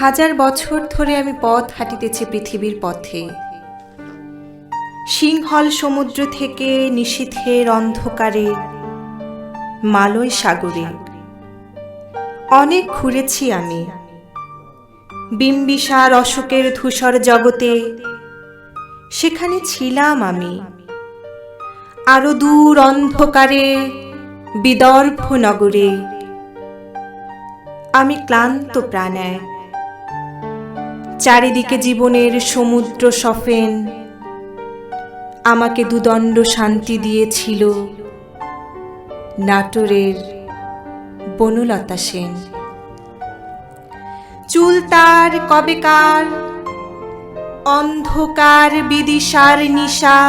হাজার বছর ধরে আমি পথ হাঁটিতেছি পৃথিবীর পথে, সিংহল সমুদ্র থেকে নিশীথের অন্ধকারে মালয় সাগরে। অনেক ঘুরেছি আমি, বিম্বিসার অশোকের ধূসর জগতে, সেখানে ছিলাম আমি। আরো দূর অন্ধকারে বিদর্ভ নগরে আমি ক্লান্ত প্রাণে। চারিদিকে জীবনের সমুদ্র সফেন আমাকে দুদণ্ড শান্তি দিয়েছিল নাটোরের বনলতা সেন। চুল তার কবেকার অন্ধকার বিদিশার নিশা,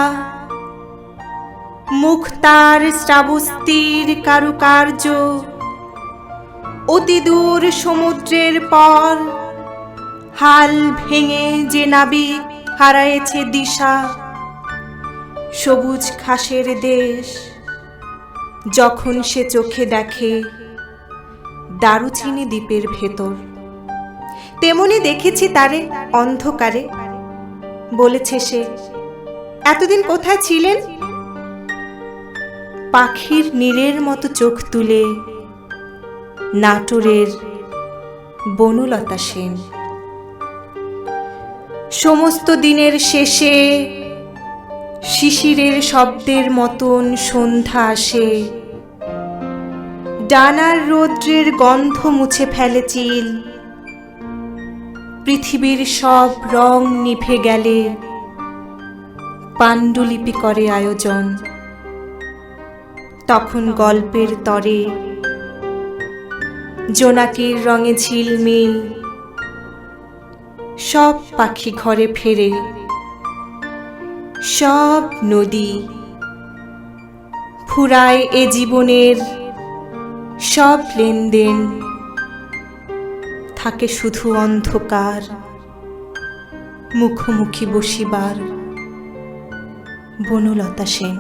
মুখ তার শ্রাবস্তির কারুকার্য, অতি দূর সমুদ্রের পর হাল ভেঙে যে নাবিক হারায়েছে দিশা। সবুজ ঘাসের দেশ যখন সে চোখে দেখে দারুচিনি দ্বীপের ভেতর, তেমনি দেখেছি তারে অন্ধকারে। বলেছে সে, এতদিন কোথায় ছিলেন? পাখির নীড়ের মতো চোখ তুলে নাটোরের বনলতা সেন। সমস্ত দিনের শেষে শিশিরের শব্দের মতন সন্ধ্যা আসে, ডানার রৌদ্রের গন্ধ মুছে ফেলে চিল। পৃথিবীর সব রং নিভে গেলে পাণ্ডুলিপি করে আয়োজন। তখন গল্পের তরে জোনাকির রঙে ঝিলমিল সব পাখি ঘরে ফেরে। সব নদী ফুরায় এ জীবনের সব লেনদেন, থাকে শুধু অন্ধকার মুখোমুখি বসিবার বনলতা সেন।